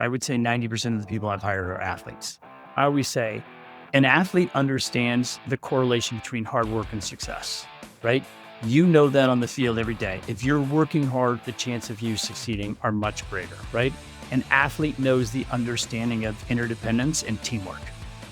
I would say 90% of the people I've hired are athletes. I always say an athlete understands the correlation between hard work and success, right? You know that on the field every day. If you're working hard, the chance of you succeeding are much greater, right? An athlete knows the understanding of interdependence and teamwork.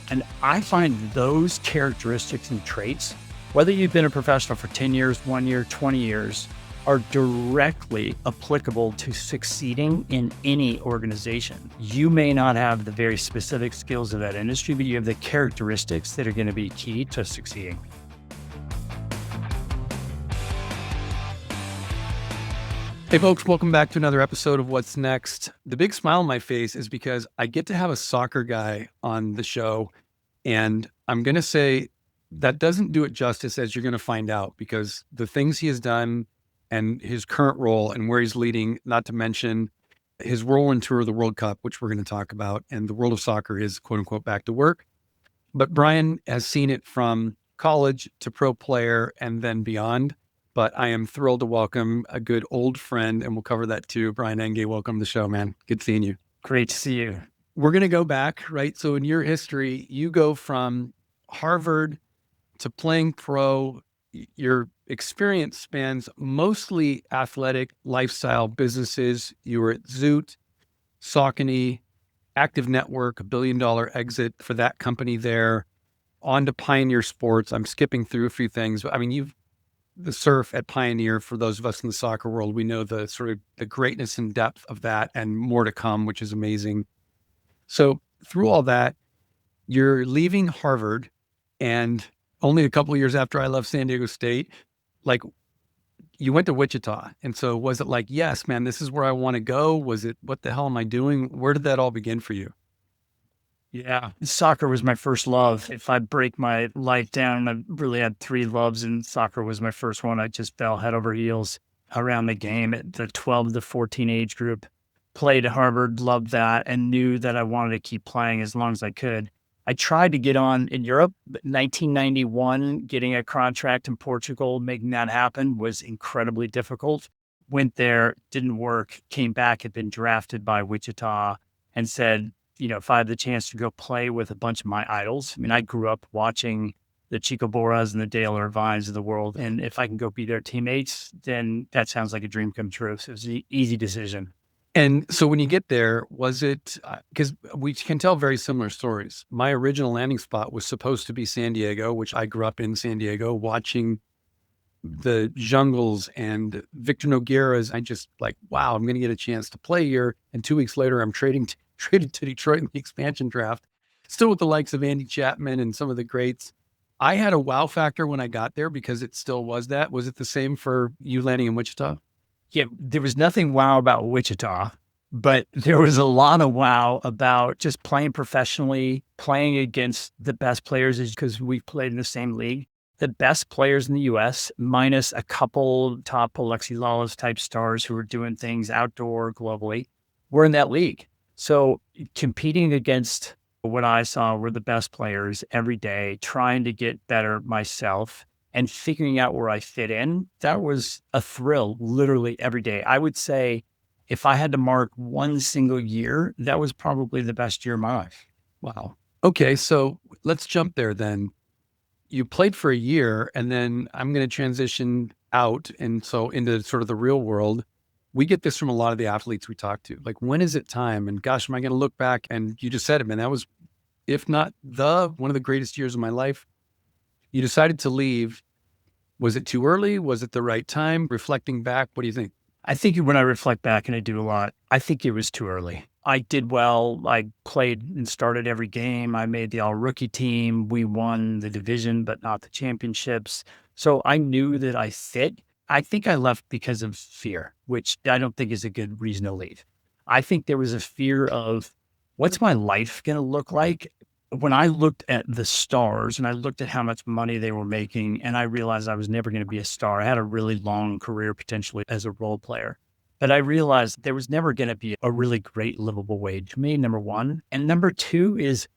And I find those characteristics and traits, whether you've been a professional for 10 years, 1 year, 20 years, are directly applicable to succeeding in any organization. You may not have the very specific skills of that industry, but you have the characteristics that are going to be key to succeeding. Hey folks, welcome back to another episode of What's Next. The big smile on my face is because I get to have a soccer guy on the show, and I'm going to say that doesn't do it justice, as you're going to find out, because the things he has done and his current role and where he's leading, not to mention his whirlwind tour of the World Cup, which we're going to talk about, and the world of soccer is quote unquote back to work. But Brian has seen it from college to pro player and then beyond. But I am thrilled to welcome a good old friend, and we'll cover that too. Brian Enge, welcome to the show, man. Good seeing you. Great to see you. We're going to go back, right? So in your history, you go from Harvard to playing pro. Your experience spans mostly athletic lifestyle businesses. You were at Zoot, Saucony, Active Network, $1 billion exit for that company there, on to Pioneer Sports. I'm skipping through a few things, but I mean, the surf at Pioneer, for those of us in the soccer world, we know the sort of the greatness and depth of that and more to come, which is amazing. So through all that, you're leaving Harvard, and only a couple of years after I left San Diego State, like you went to Wichita. And so was it like, yes, man, this is where I want to go? Was it, what the hell am I doing? Where did that all begin for you? Yeah, soccer was my first love. If I break my life down, I really had three loves, and soccer was my first one. I just fell head over heels around the game at the 12 to 14 age group. Played at Harvard, loved that, and knew that I wanted to keep playing as long as I could. I tried to get on in Europe, but 1991, getting a contract in Portugal, making that happen was incredibly difficult. Went there, didn't work, came back, had been drafted by Wichita, and said, if I had the chance to go play with a bunch of my idols. I mean, I grew up watching the Chico Boras and the Dale Irvines of the world. And if I can go be their teammates, then that sounds like a dream come true. So it was an easy decision. And so when you get there, was it, because we can tell very similar stories. My original landing spot was supposed to be San Diego, which I grew up in San Diego, watching the Jungles and Victor Nogueira's. I just like, wow, I'm going to get a chance to play here. And 2 weeks later, I'm traded to Detroit in the expansion draft, still with the likes of Andy Chapman and some of the greats. I had a wow factor when I got there because it still was that. Was it the same for you landing in Wichita? Yeah, there was nothing wow about Wichita, but there was a lot of wow about just playing professionally, playing against the best players, because we've played in the same league. The best players in the U.S., minus a couple top Alexi Lalas type stars who were doing things outdoor globally, were in that league. So competing against what I saw were the best players every day, trying to get better myself and figuring out where I fit in, that was a thrill literally every day. I would say if I had to mark one single year, that was probably the best year of my life. Wow. Okay, so let's jump there then. You played for a year, and then I'm going to transition out and so into sort of the real world. We get this from a lot of the athletes we talk to. Like, when is it time? And gosh, am I going to look back? And you just said it, man, that was, if not one of the greatest years of my life. You decided to leave. Was it too early? Was it the right time? Reflecting back, what do you think? I think when I reflect back, and I do a lot, I think it was too early. I did well. I played and started every game. I made the all-rookie team. We won the division, but not the championships. So I knew that I fit. I think I left because of fear, which I don't think is a good reason to leave. I think there was a fear of, what's my life going to look like? When I looked at the stars and I looked at how much money they were making, and I realized I was never going to be a star. I had a really long career potentially as a role player, but I realized there was never going to be a really great livable wage for me, number one. And number two is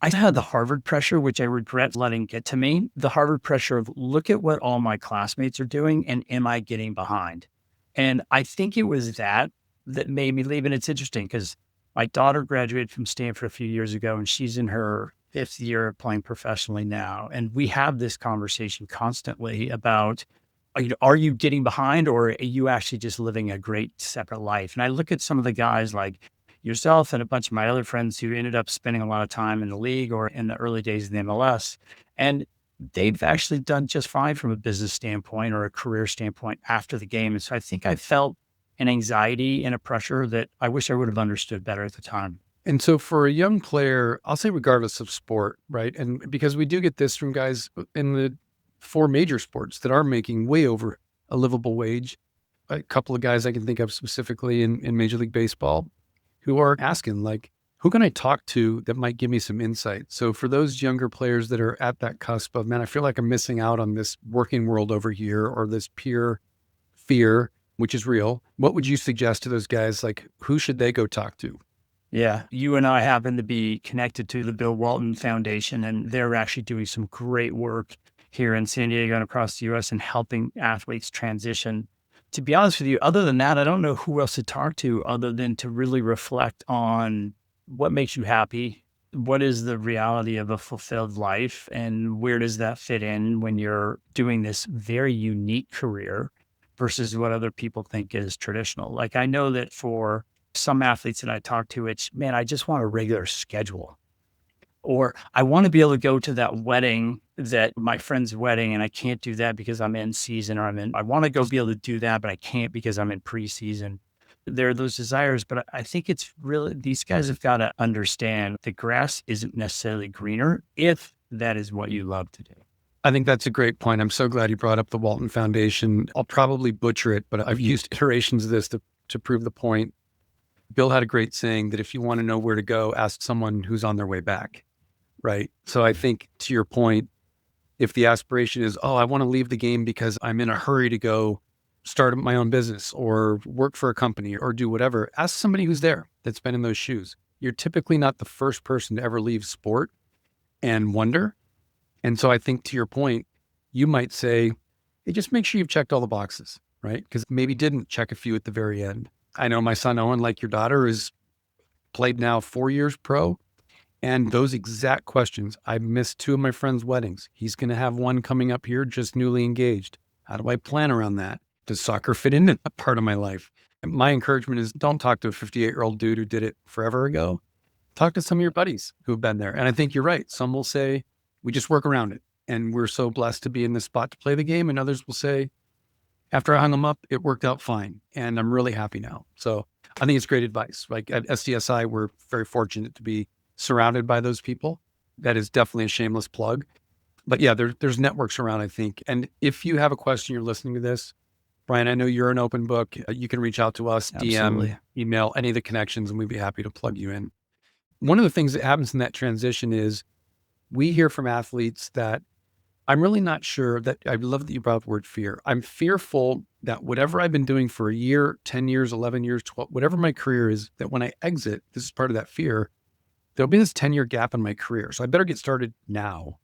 I had the Harvard pressure, which I regret letting get to me. The Harvard pressure of, look at what all my classmates are doing, and am I getting behind? And I think it was that made me leave. And it's interesting because My daughter graduated from Stanford a few years ago, and she's in her fifth year of playing professionally now. And we have this conversation constantly about, are you getting behind or are you actually just living a great separate life? And I look at some of the guys like yourself and a bunch of my other friends who ended up spending a lot of time in the league or in the early days of the MLS. And they've actually done just fine from a business standpoint or a career standpoint after the game. And so I think I felt an anxiety and a pressure that I wish I would have understood better at the time. And so for a young player, I'll say regardless of sport, right? And because we do get this from guys in the four major sports that are making way over a livable wage. A couple of guys I can think of specifically in Major League Baseball who are asking, like, who can I talk to that might give me some insight? So for those younger players that are at that cusp of, man, I feel like I'm missing out on this working world over here or this peer fear, which is real. What would you suggest to those guys? Like, who should they go talk to? Yeah. You and I happen to be connected to the Bill Walton Foundation, and they're actually doing some great work here in San Diego and across the US and helping athletes transition. To be honest with you, other than that, I don't know who else to talk to other than to really reflect on what makes you happy. What is the reality of a fulfilled life? And where does that fit in when you're doing this very unique career versus what other people think is traditional? Like, I know that for some athletes that I talk to, it's, man, I just want a regular schedule. Or I want to be able to go to that wedding, that my friend's wedding, and I can't do that because I'm in season or I want to go be able to do that, but I can't because I'm in preseason. There are those desires, but I think it's really, these guys have got to understand the grass isn't necessarily greener if that is what you love to do. I think that's a great point. I'm so glad you brought up the Walton Foundation. I'll probably butcher it, but I've used iterations of this to prove the point. Bill had a great saying that if you want to know where to go, ask someone who's on their way back. Right. So I think to your point, if the aspiration is, oh, I want to leave the game because I'm in a hurry to go start my own business or work for a company or do whatever, ask somebody who's there that's been in those shoes. You're typically not the first person to ever leave sport and wonder. And so I think to your point, you might say, hey, just make sure you've checked all the boxes, right? Because maybe didn't check a few at the very end. I know my son Owen, like your daughter, has played now 4 years pro. And those exact questions, I missed 2 of my friends' weddings. He's going to have one coming up here, just newly engaged. How do I plan around that? Does soccer fit into that part of my life? And my encouragement is don't talk to a 58-year-old dude who did it forever ago. Talk to some of your buddies who have been there. And I think you're right. Some will say, we just work around it. And we're so blessed to be in this spot to play the game. And others will say, after I hung them up, it worked out fine. And I'm really happy now. So I think it's great advice. Like at SDSI, we're very fortunate to be surrounded by those people. That is definitely a shameless plug. But yeah, there's networks around, I think. And if you have a question, you're listening to this, Brian, I know you're an open book. You can reach out to us, Absolutely. DM, email, any of the connections, and we'd be happy to plug you in. One of the things that happens in that transition is we hear from athletes that I'm really not sure that, I love that you brought up the word fear. I'm fearful that whatever I've been doing for a year, 10 years, 11 years, 12, whatever my career is, that when I exit, this is part of that fear, there'll be this 10-year gap in my career. So I better get started now.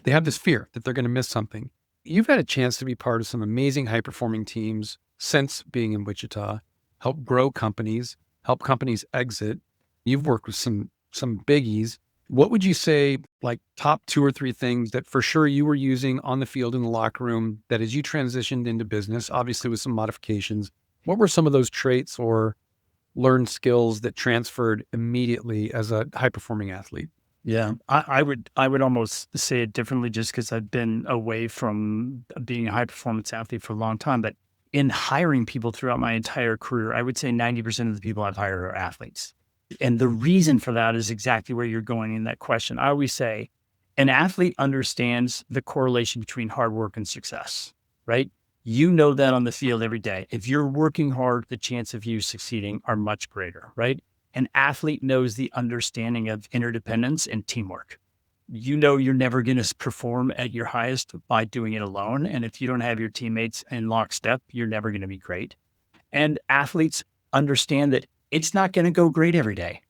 They have this fear that they're going to miss something. You've had a chance to be part of some amazing high-performing teams since being in Wichita, help grow companies, help companies exit. You've worked with some biggies. What would you say, like top 2 or 3 things that for sure you were using on the field in the locker room that as you transitioned into business, obviously with some modifications, what were some of those traits or learned skills that transferred immediately as a high-performing athlete? Yeah, I would almost say it differently just because I've been away from being a high performance athlete for a long time. But in hiring people throughout my entire career, I would say 90% of the people I've hired are athletes. And the reason for that is exactly where you're going in that question. I always say an athlete understands the correlation between hard work and success, right? You know that on the field every day. If you're working hard, the chance of you succeeding are much greater, right? An athlete knows the understanding of interdependence and teamwork. You know you're never going to perform at your highest by doing it alone. And if you don't have your teammates in lockstep, you're never going to be great. And athletes understand that it's not going to go great every day.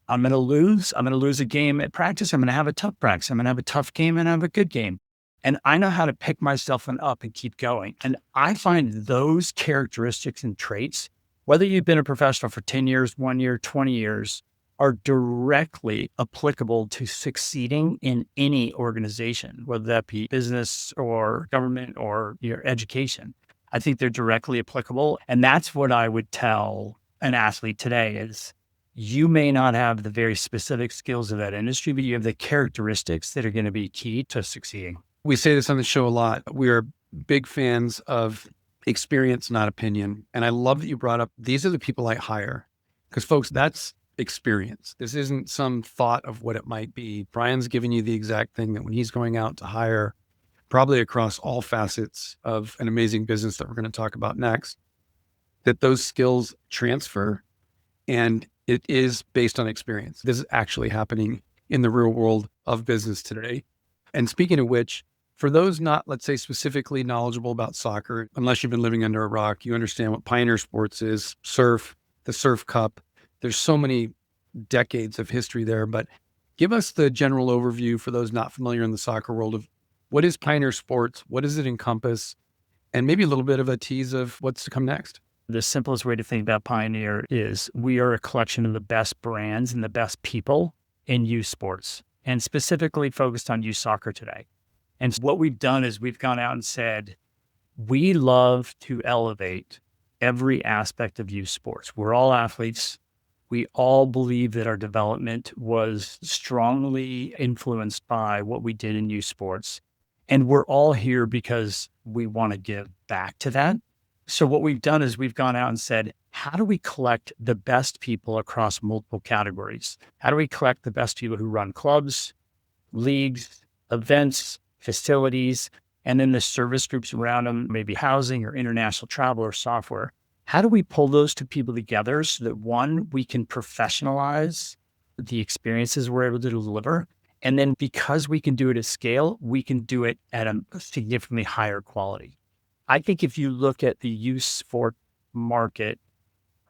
I'm going to lose. I'm going to lose a game at practice. I'm going to have a tough practice. I'm going to have a tough game and have a good game. And I know how to pick myself up and keep going. And I find those characteristics and traits whether you've been a professional for 10 years, 1 year, 20 years, are directly applicable to succeeding in any organization, whether that be business or government or your education. I think they're directly applicable. And that's what I would tell an athlete today is you may not have the very specific skills of that industry, but you have the characteristics that are going to be key to succeeding. We say this on the show a lot. We are big fans of experience, not opinion. And I love that you brought up, these are the people I hire. Because folks, that's experience. This isn't some thought of what it might be. Brian's giving you the exact thing that when he's going out to hire, probably across all facets of an amazing business that we're going to talk about next, that those skills transfer and it is based on experience. This is actually happening in the real world of business today. And speaking of which, for those not, let's say, specifically knowledgeable about soccer, unless you've been living under a rock, you understand what Pioneer Sports is, surf, the Surf Cup. There's so many decades of history there, but give us the general overview for those not familiar in the soccer world of what is Pioneer Sports, what does it encompass, and maybe a little bit of a tease of what's to come next. The simplest way to think about Pioneer is we are a collection of the best brands and the best people in youth sports, and specifically focused on youth soccer today. And what we've done is we've gone out and said, we love to elevate every aspect of youth sports. We're all athletes. We all believe that our development was strongly influenced by what we did in youth sports. And we're all here because we want to give back to that. So what we've done is we've gone out and said, how do we collect the best people across multiple categories? How do we collect the best people who run clubs, leagues, events, facilities, and then the service groups around them, maybe housing or international travel or software? How do we pull those two people together so that one, we can professionalize the experiences we're able to deliver? And then because we can do it at scale, we can do it at a significantly higher quality. I think if you look at the youth sport market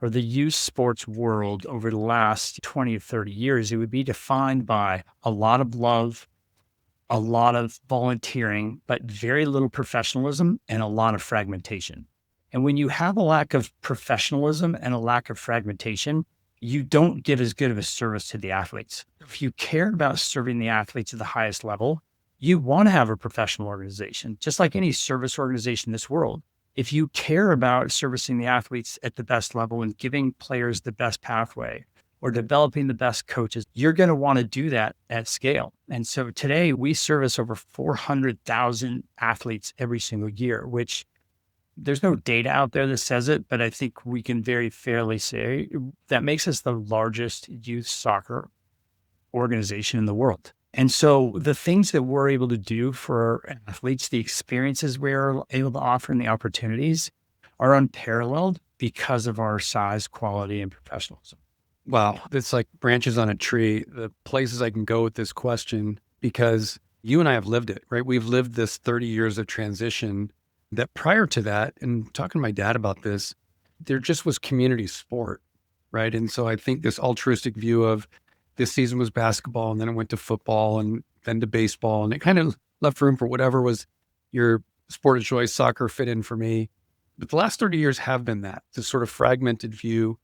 or the youth sports world over the last 20 or 30 years, it would be defined by a lot of love, a lot of volunteering, but very little professionalism and a lot of fragmentation. And when you have a lack of professionalism and a lack of fragmentation, you don't give as good of a service to the athletes. If you care about serving the athletes at the highest level, you want to have a professional organization, just like any service organization in this world. If you care about servicing the athletes at the best level and giving players the best pathway or developing the best coaches, you're going to want to do that at scale. And so today we service over 400,000 athletes every single year, which there's no data out there that says it, but I think we can very fairly say that makes us the largest youth soccer organization in the world. And so the things that we're able to do for athletes, the experiences we're able to offer and the opportunities are unparalleled because of our size, quality, and professionalism. Wow. It's like branches on a tree, the places I can go with this question, because you and I have lived it, right? We've lived this 30 years of transition that prior to that, and talking to my dad about this, there just was community sport, right? And so I think this altruistic view of this season was basketball and then it went to football and then to baseball. And it kind of left room for whatever was your sport of choice. Soccer fit in for me. But the last 30 years have been that, this sort of fragmented view.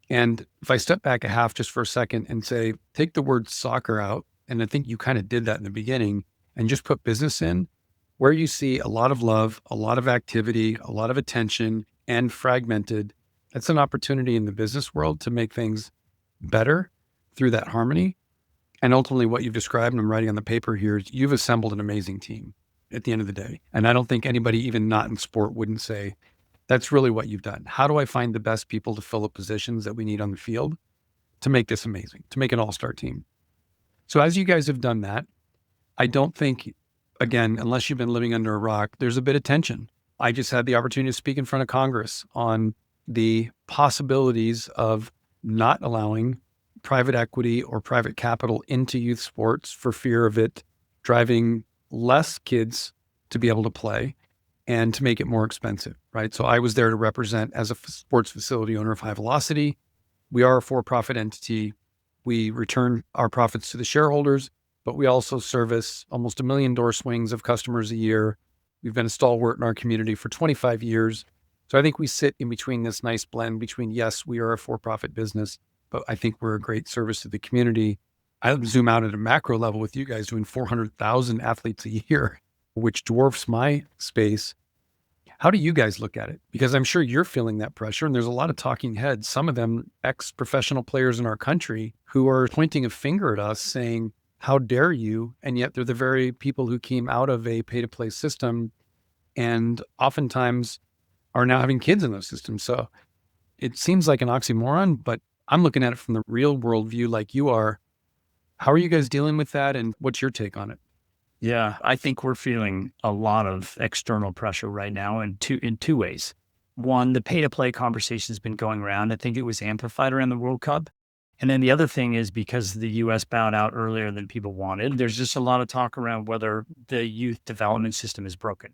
And if I step back a half just for a second and say, take the word soccer out, and I think you kind of did that in the beginning, and just put business in, where you see a lot of love, a lot of activity, a lot of attention, and fragmented, that's an opportunity in the business world to make things better through that harmony. And ultimately what you've described, and I'm writing on the paper here, is you've assembled an amazing team at the end of the day. And I don't think anybody, even not in sport, wouldn't say, that's really what you've done. How do I find the best people to fill the positions that we need on the field to make this amazing, to make an all-star team? So as you guys have done that, I don't think, again, unless you've been living under a rock, there's a bit of tension. I just had the opportunity to speak in front of Congress on the possibilities of not allowing private equity or private capital into youth sports for fear of it driving less kids to be able to play and to make it more expensive, right? So I was there to represent as a sports facility owner of High Velocity. We are a for-profit entity. We return our profits to the shareholders, but we also service almost 1 million door swings of customers a year. We've been a stalwart in our community for 25 years. So I think we sit in between this nice blend between, yes, we are a for-profit business, but I think we're a great service to the community. I zoom out at a macro level with you guys doing 400,000 athletes a year, which dwarfs my space. How do you guys look at it? Because I'm sure you're feeling that pressure, and there's a lot of talking heads, some of them ex-professional players in our country who are pointing a finger at us saying, how dare you? And yet they're the very people who came out of a pay-to-play system and oftentimes are now having kids in those systems. So it seems like an oxymoron, but I'm looking at it from the real world view like you are. How are you guys dealing with that? And what's your take on it? Yeah, I think we're feeling a lot of external pressure right now in two ways. One, the pay to play conversation has been going around. I think it was amplified around the World Cup. And then the other thing is because the US bowed out earlier than people wanted, there's just a lot of talk around whether the youth development system is broken.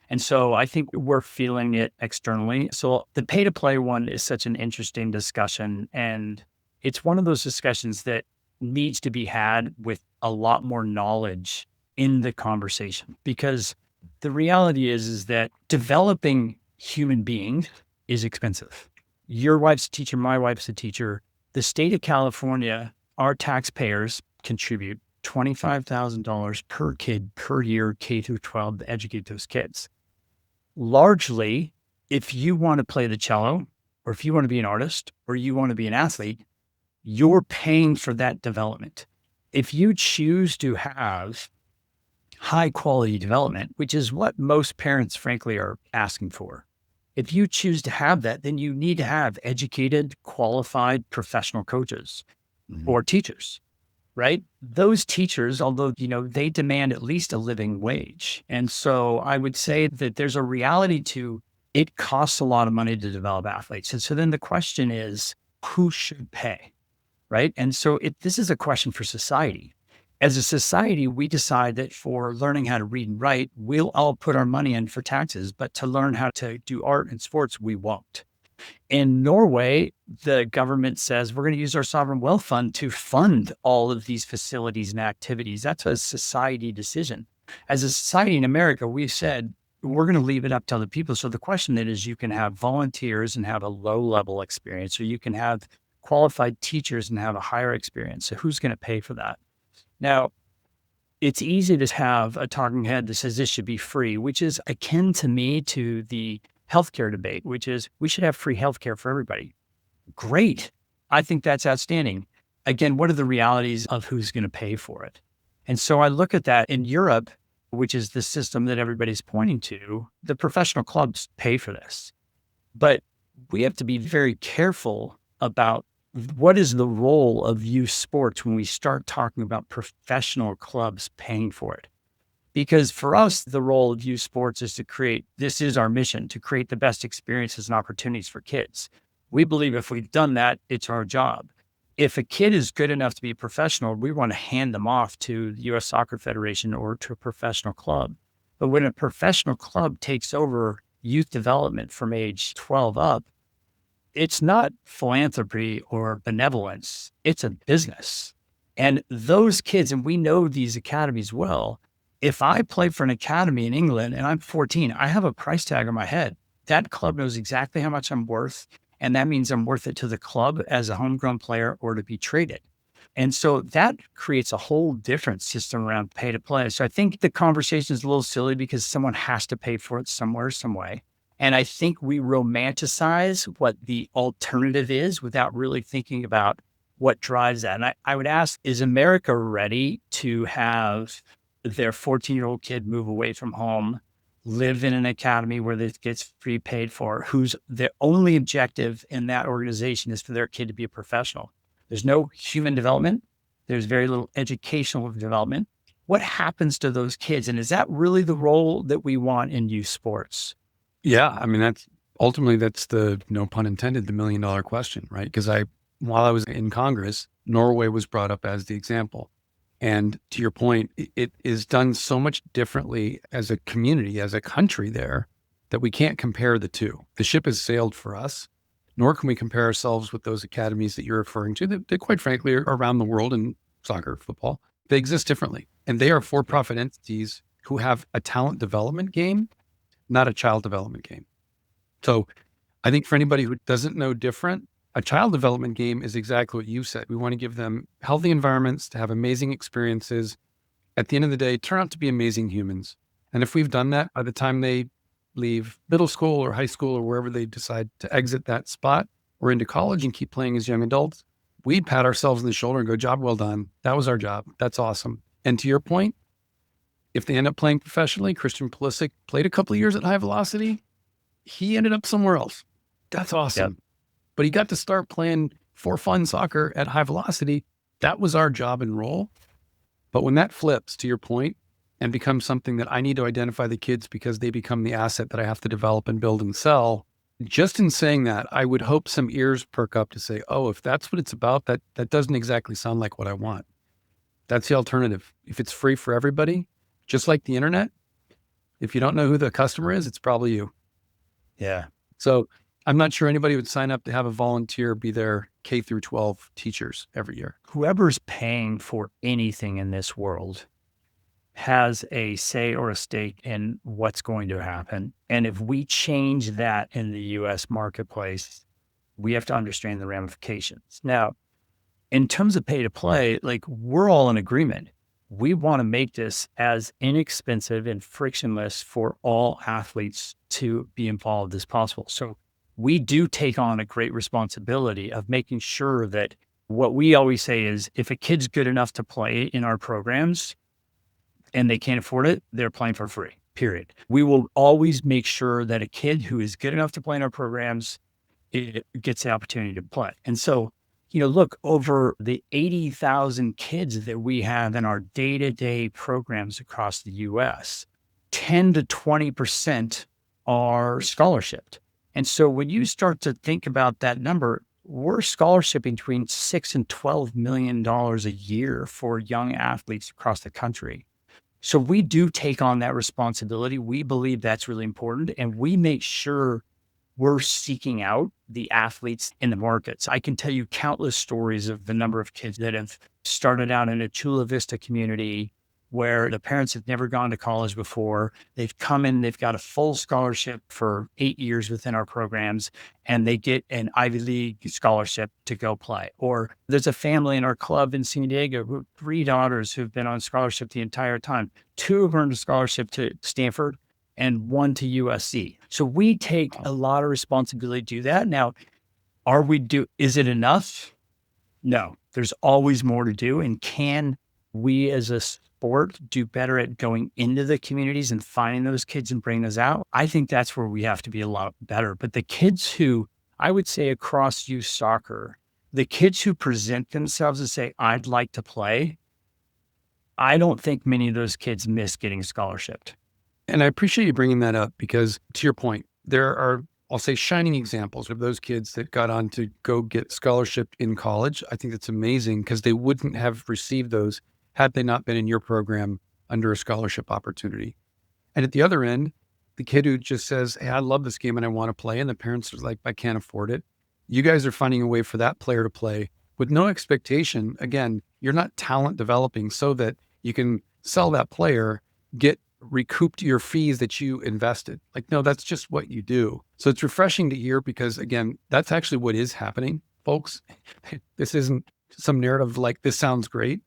And so I think we're feeling it externally. So the pay to play one is such an interesting discussion. And it's one of those discussions that needs to be had with a lot more knowledge in the conversation, because the reality is that developing human beings is expensive. Your wife's a teacher, my wife's a teacher. The state of California, our taxpayers contribute $25,000 per kid per year, K through 12, to educate those kids. Largely, if you want to play the cello, or if you want to be an artist, or you want to be an athlete, you're paying for that development. If you choose to have high quality development, which is what most parents, frankly, are asking for, if you choose to have that, then you need to have educated, qualified professional coaches or teachers, right? Those teachers, although, they demand at least a living wage. And so I would say that there's a reality to it costs a lot of money to develop athletes. And so then the question is, who should pay, right? And so this is a question for society. As a society, we decide that for learning how to read and write, we'll all put our money in for taxes, but to learn how to do art and sports, we won't. In Norway, the government says we're going to use our sovereign wealth fund to fund all of these facilities and activities. That's a society decision. As a society in America, we've said we're going to leave it up to the people. So the question then is, you can have volunteers and have a low level experience, or you can have qualified teachers and have a higher experience. So who's going to pay for that? Now, it's easy to have a talking head that says this should be free, which is akin to me to the healthcare debate, which is we should have free healthcare for everybody. Great. I think that's outstanding. Again, what are the realities of who's going to pay for it? And so I look at that in Europe, which is the system that everybody's pointing to, the professional clubs pay for this. But we have to be very careful about what is the role of youth sports when we start talking about professional clubs paying for it? Because for us, the role of youth sports is this is our mission, to create the best experiences and opportunities for kids. We believe if we've done that, it's our job. If a kid is good enough to be a professional, we want to hand them off to the U.S. Soccer Federation or to a professional club. But when a professional club takes over youth development from age 12 up, it's not philanthropy or benevolence. It's a business. And those kids, and we know these academies well, if I play for an academy in England and I'm 14, I have a price tag on my head. That club knows exactly how much I'm worth. And that means I'm worth it to the club as a homegrown player or to be traded. And so that creates a whole different system around pay to play. So I think the conversation is a little silly because someone has to pay for it somewhere, some way. And I think we romanticize what the alternative is without really thinking about what drives that. And I would ask, is America ready to have their 14-year-old kid move away from home, live in an academy where this gets free paid for, whose their only objective in that organization is for their kid to be a professional? There's no human development. There's very little educational development. What happens to those kids? And is that really the role that we want in youth sports? Yeah. I mean, that's the, no pun intended, the $1 million question, right? Because while I was in Congress, Norway was brought up as the example. And to your point, it is done so much differently as a community, as a country there, that we can't compare the two. The ship has sailed for us, nor can we compare ourselves with those academies that you're referring to that quite frankly are around the world in soccer, football. They exist differently. And they are for-profit entities who have a talent development game, not a child development game. So I think for anybody who doesn't know different, a child development game is exactly what you said. We want to give them healthy environments to have amazing experiences. At the end of the day, turn out to be amazing humans. And if we've done that by the time they leave middle school or high school or wherever they decide to exit that spot or into college and keep playing as young adults, we pat ourselves on the shoulder and go, job well done. That was our job. That's awesome. And to your point, if they end up playing professionally, Christian Pulisic played a couple of years at High Velocity. He ended up somewhere else. That's Yep. awesome. But he got to start playing for fun soccer at High Velocity. That was our job and role. But when that flips, to your point, and becomes something that I need to identify the kids because they become the asset that I have to develop and build and sell, just in saying that, I would hope some ears perk up to say, oh, if that's what it's about, that doesn't exactly sound like what I want. That's the alternative. If it's free for everybody, just like the internet, if you don't know who the customer is, it's probably you. Yeah. So I'm not sure anybody would sign up to have a volunteer be their K through 12 teachers every year. Whoever's paying for anything in this world has a say or a stake in what's going to happen. And if we change that in the US marketplace, we have to understand the ramifications. Now, in terms of pay to play, like we're all in agreement. We want to make this as inexpensive and frictionless for all athletes to be involved as possible. So we do take on a great responsibility of making sure that what we always say is if a kid's good enough to play in our programs and they can't afford it, they're playing for free, period. We will always make sure that a kid who is good enough to play in our programs gets the opportunity to play. And so, look, over the 80,000 kids that we have in our day-to-day programs across the US, 10 to 20% are scholarshiped. And so when you start to think about that number, we're scholarshiping between $6 and $12 million a year for young athletes across the country. So we do take on that responsibility. We believe that's really important. And we make sure we're seeking out the athletes in the markets. I can tell you countless stories of the number of kids that have started out in a Chula Vista community where the parents have never gone to college before. They've come in, they've got a full scholarship for 8 years within our programs, and they get an Ivy League scholarship to go play. Or there's a family in our club in San Diego who 3 daughters who've been on scholarship the entire time. 2 have earned a scholarship to Stanford and 1 to USC. So we take a lot of responsibility to do that. Now, is it enough? No, there's always more to do. And can we as a sport do better at going into the communities and finding those kids and bringing those out? I think that's where we have to be a lot better. But the kids who, I would say across youth soccer, the kids who present themselves and say, I'd like to play, I don't think many of those kids miss getting scholarshiped. And I appreciate you bringing that up because to your point, there are, I'll say, shining examples of those kids that got on to go get scholarship in college. I think that's amazing because they wouldn't have received those had they not been in your program under a scholarship opportunity. And at the other end, the kid who just says, hey, I love this game and I want to play. And the parents are like, I can't afford it. You guys are finding a way for that player to play with no expectation. Again, you're not talent developing so that you can sell that player, get recouped your fees that you invested. Like, no, that's just what you do. So it's refreshing to hear because again, that's actually what is happening, folks. This isn't some narrative like this sounds great.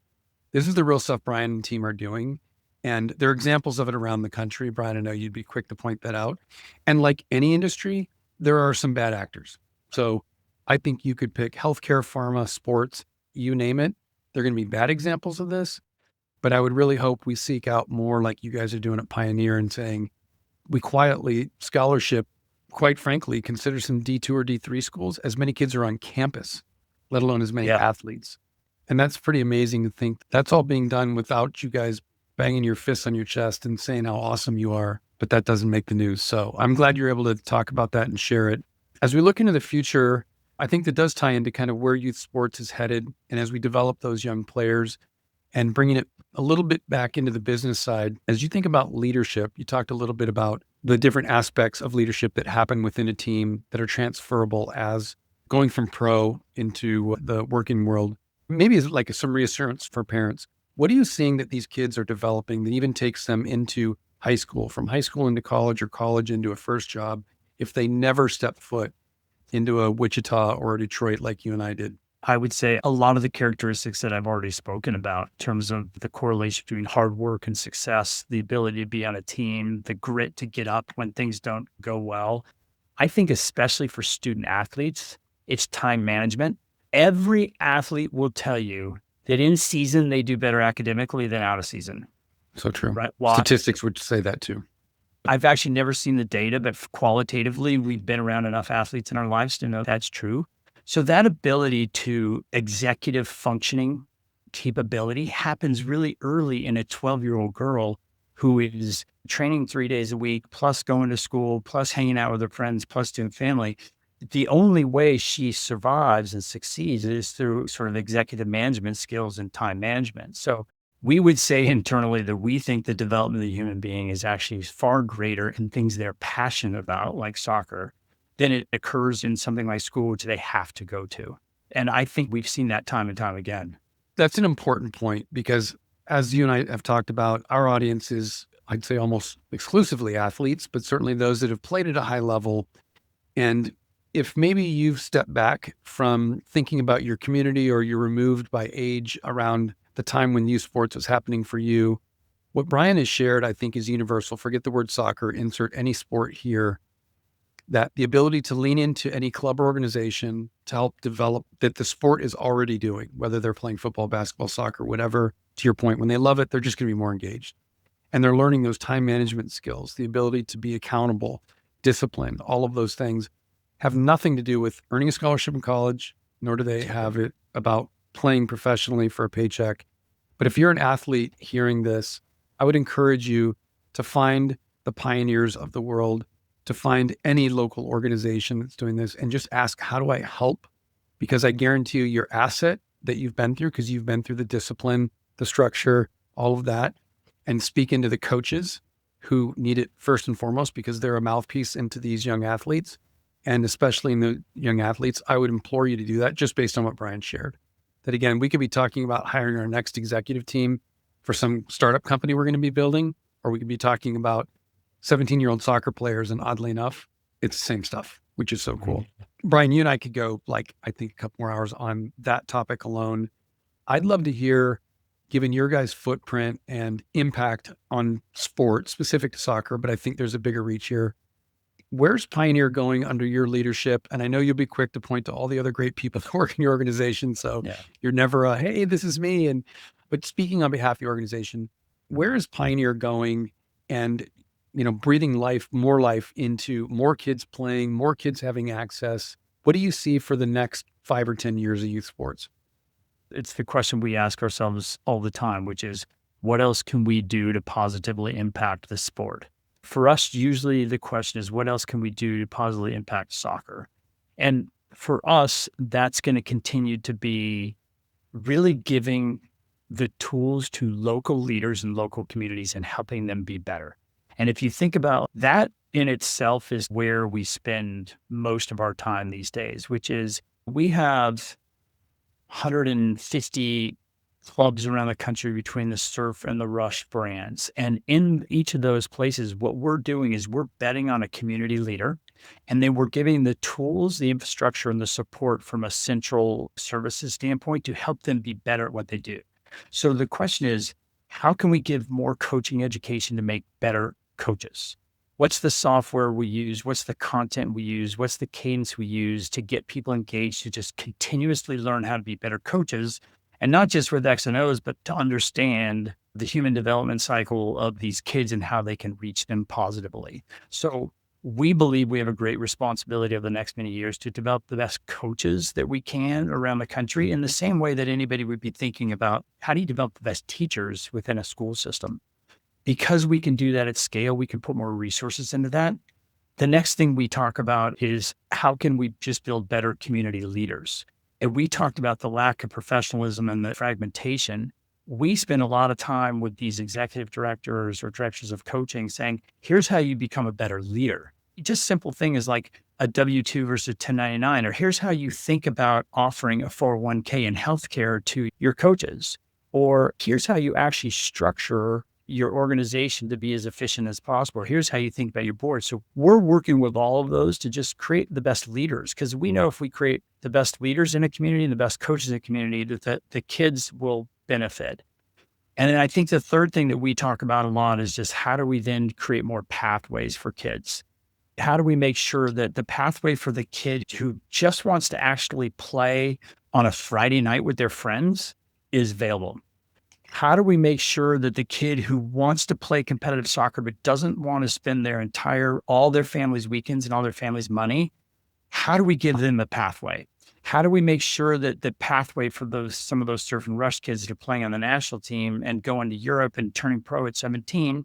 This is the real stuff Brian and team are doing. And there are examples of it around the country. Brian, I know you'd be quick to point that out. And like any industry, there are some bad actors. So I think you could pick healthcare, pharma, sports, you name it. They're going to be bad examples of this. But I would really hope we seek out more like you guys are doing at Pioneer and saying, we quietly scholarship, quite frankly, consider some D2 or D3 schools. As many kids are on campus, let alone as many athletes. And that's pretty amazing to think that's all being done without you guys banging your fists on your chest and saying how awesome you are, but that doesn't make the news. So I'm glad you're able to talk about that and share it. As we look into the future, I think that does tie into kind of where youth sports is headed. And as we develop those young players and bringing it a little bit back into the business side, as you think about leadership, you talked a little bit about the different aspects of leadership that happen within a team that are transferable as going from pro into the working world. Maybe it's like some reassurance for parents. What are you seeing that these kids are developing that even takes them into high school, from high school into college or college into a first job, if they never step foot into a Wichita or a Detroit like you and I did? I would say a lot of the characteristics that I've already spoken about in terms of the correlation between hard work and success, the ability to be on a team, the grit to get up when things don't go well. I think, especially for student athletes, it's time management. Every athlete will tell you that in season, they do better academically than out of season, So true. right? Well, Statistics would say that too. I've actually never seen the data, but qualitatively, we've been around enough athletes in our lives to know that's true. So that ability to executive functioning capability happens really early in a 12-year-old girl who is training 3 days a week, plus going to school, plus hanging out with her friends, plus doing family. The only way she survives and succeeds is through sort of executive management skills and time management. So we would say internally that we think the development of the human being is actually far greater in things they're passionate about, like soccer, than it occurs in something like school, which they have to go to. And I think we've seen that time and time again. That's an important point because, as you and I have talked about, our audience is, I'd say, almost exclusively athletes, but certainly those that have played at a high level. And if maybe you've stepped back from thinking about your community or you're removed by age around the time when youth sports was happening for you, what Brian has shared, I think, is universal. Forget the word soccer, insert any sport here. That the ability to lean into any club or organization to help develop that the sport is already doing, whether they're playing football, basketball, soccer, whatever, to your point, when they love it, they're just going to be more engaged. And they're learning those time management skills, the ability to be accountable, disciplined, all of those things have nothing to do with earning a scholarship in college, nor do they have it about playing professionally for a paycheck. But if you're an athlete hearing this, I would encourage you to find the pioneers of the world, to find any local organization that's doing this and just ask, how do I help? Because I guarantee you your asset that you've been through, because you've been through the discipline, the structure, all of that, and speak into the coaches who need it first and foremost, because they're a mouthpiece into these young athletes. And especially in the young athletes, I would implore you to do that just based on what Brian shared. That again, we could be talking about hiring our next executive team for some startup company we're going to be building, or we could be talking about 17-year-old soccer players. And oddly enough, it's the same stuff, which is so cool. Brian, you and I could go I think a couple more hours on that topic alone. I'd love to hear, given your guys' footprint and impact on sport specific to soccer, but I think there's a bigger reach here. Where's Pioneer going under your leadership? And I know you'll be quick to point to all the other great people that work in your organization. So you're never hey, this is me. But speaking on behalf of the organization, where is Pioneer going and, breathing more life into more kids playing, more kids having access? What do you see for the next 5 or 10 years of youth sports? It's the question we ask ourselves all the time, which is, what else can we do to positively impact the sport? For us, usually the question is, what else can we do to positively impact soccer? And for us, that's going to continue to be really giving the tools to local leaders and local communities and helping them be better. And if you think about that in itself is where we spend most of our time these days, which is we have 150 clubs around the country between the Surf and the Rush brands. And in each of those places, what we're doing is we're betting on a community leader, and then we're giving the tools, the infrastructure, and the support from a central services standpoint to help them be better at what they do. So the question is, how can we give more coaching education to make better coaches? What's the software we use? What's the content we use? What's the cadence we use to get people engaged to just continuously learn how to be better coaches? And not just with X and O's, but to understand the human development cycle of these kids and how they can reach them positively. So we believe we have a great responsibility over the next many years to develop the best coaches that we can around the country, in the same way that anybody would be thinking about how do you develop the best teachers within a school system. Because we can do that at scale, we can put more resources into that. The next thing we talk about is how can we just build better community leaders? And we talked about the lack of professionalism and the fragmentation. We spend a lot of time with these executive directors or directors of coaching saying, here's how you become a better leader. Just simple thing is like a W-2 versus 1099, or here's how you think about offering a 401k and healthcare to your coaches, or here's how you actually structure your organization to be as efficient as possible. Here's how you think about your board. So we're working with all of those to just create the best leaders, because we know if we create the best leaders in a community and the best coaches in a community, that the kids will benefit. And then I think the third thing that we talk about a lot is just how do we then create more pathways for kids? How do we make sure that the pathway for the kid who just wants to actually play on a Friday night with their friends is available? How do we make sure that the kid who wants to play competitive soccer but doesn't want to spend all their family's weekends and all their family's money, how do we give them a pathway? How do we make sure that the pathway for some of those surf and rush kids that are playing on the national team and going to Europe and turning pro at 17,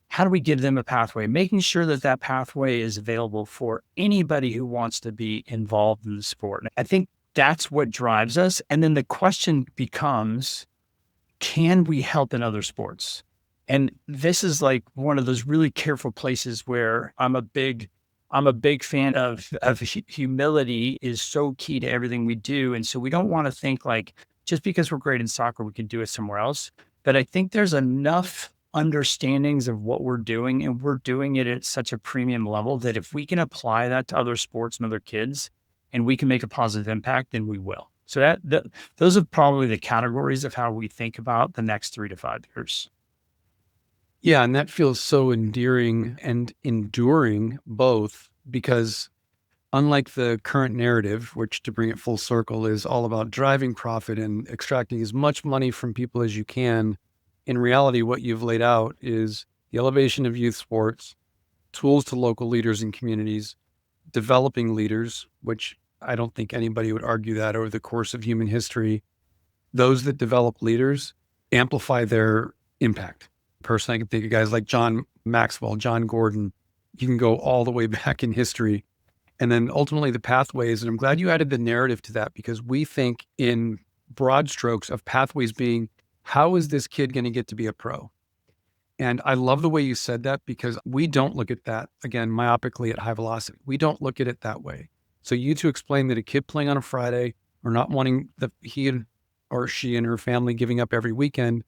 how do we give them a pathway? Making sure that that pathway is available for anybody who wants to be involved in the sport. And I think that's what drives us. And then the question becomes, can we help in other sports? And this is like one of those really careful places where I'm a big fan of humility is so key to everything we do. And so we don't want to think like just because we're great in soccer, we can do it somewhere else. But I think there's enough understandings of what we're doing, and we're doing it at such a premium level that if we can apply that to other sports and other kids and we can make a positive impact, then we will. So those are probably the categories of how we think about the next 3 to 5 years. Yeah, and that feels so endearing and enduring both, because unlike the current narrative, which, to bring it full circle, is all about driving profit and extracting as much money from people as you can, in reality, what you've laid out is the elevation of youth sports, tools to local leaders and communities, developing leaders, which I don't think anybody would argue that over the course of human history, those that develop leaders amplify their impact. Personally, I can think of guys like John Maxwell, John Gordon. You can go all the way back in history. And then ultimately the pathways. And I'm glad you added the narrative to that, because we think in broad strokes of pathways being, how is this kid going to get to be a pro? And I love the way you said that, because we don't look at that, again, myopically at High Velocity. We don't look at it that way. So you to explain that a kid playing on a Friday or not wanting he or she and her family giving up every weekend,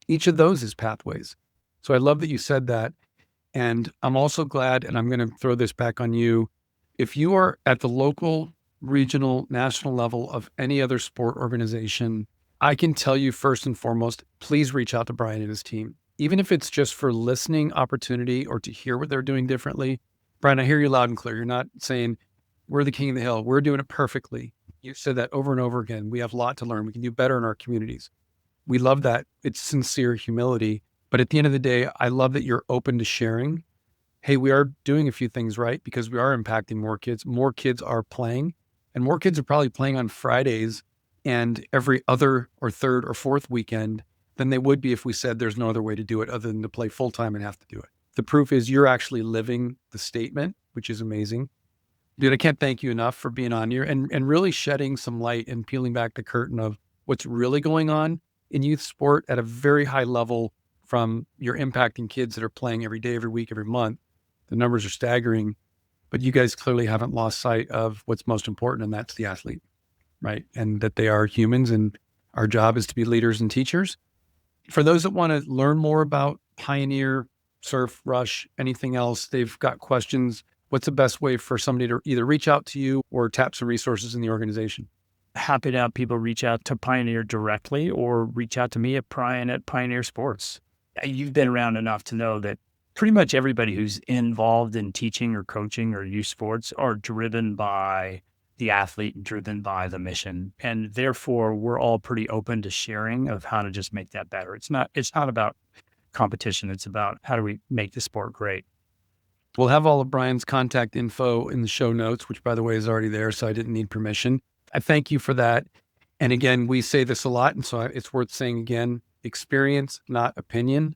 each of those is pathways. So I love that you said that. And I'm also glad, and I'm going to throw this back on you, if you are at the local, regional, national level of any other sport organization, I can tell you first and foremost, please reach out to Brian and his team. Even if it's just for listening opportunity or to hear what they're doing differently. Brian, I hear you loud and clear. You're not saying we're the king of the hill. We're doing it perfectly. You've said that over and over again. We have a lot to learn. We can do better in our communities. We love that. It's sincere humility. But at the end of the day, I love that you're open to sharing. Hey, we are doing a few things right because we are impacting more kids. More kids are playing, and more kids are probably playing on Fridays and every other or third or fourth weekend than they would be if we said there's no other way to do it other than to play full time and have to do it. The proof is you're actually living the statement, which is amazing. Dude, I can't thank you enough for being on here and really shedding some light and peeling back the curtain of what's really going on in youth sport at a very high level, from your impacting kids that are playing every day, every week, every month. The numbers are staggering, but you guys clearly haven't lost sight of what's most important, and that's the athlete, right? And that they are humans, and our job is to be leaders and teachers. For those that want to learn more about Pioneer, Surf, Rush, anything else, they've got questions. What's the best way for somebody to either reach out to you or tap some resources in the organization? Happy to have people reach out to Pioneer directly or reach out to me at Bryan at Pioneer Sports. You've been around enough to know that pretty much everybody who's involved in teaching or coaching or youth sports are driven by the athlete and driven by the mission. And therefore, we're all pretty open to sharing of how to just make that better. It's not about competition. It's about how do we make the sport great. We'll have all of Brian's contact info in the show notes, which, by the way, is already there, so I didn't need permission. I thank you for that. And again, we say this a lot, and so it's worth saying again, experience, not opinion.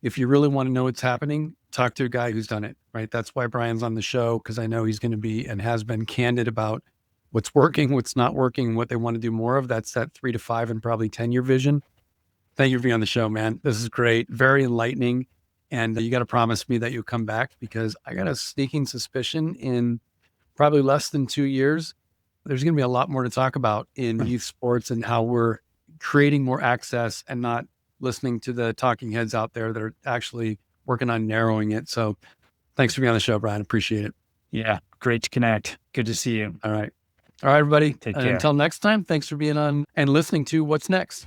If you really want to know what's happening, talk to a guy who's done it, right? That's why Brian's on the show, because I know he's going to be and has been candid about what's working, what's not working, and what they want to do more of. That's that 3 to 5 and probably 10-year vision. Thank you for being on the show, man. This is great. Very enlightening. And you got to promise me that you'll come back, because I got a sneaking suspicion in probably less than 2 years, there's going to be a lot more to talk about in youth sports and how we're creating more access and not listening to the talking heads out there that are actually working on narrowing it. So thanks for being on the show, Brian. Appreciate it. Yeah. Great to connect. Good to see you. All right. All right, everybody. Take And care. until next time, thanks for being on and listening to What's Next.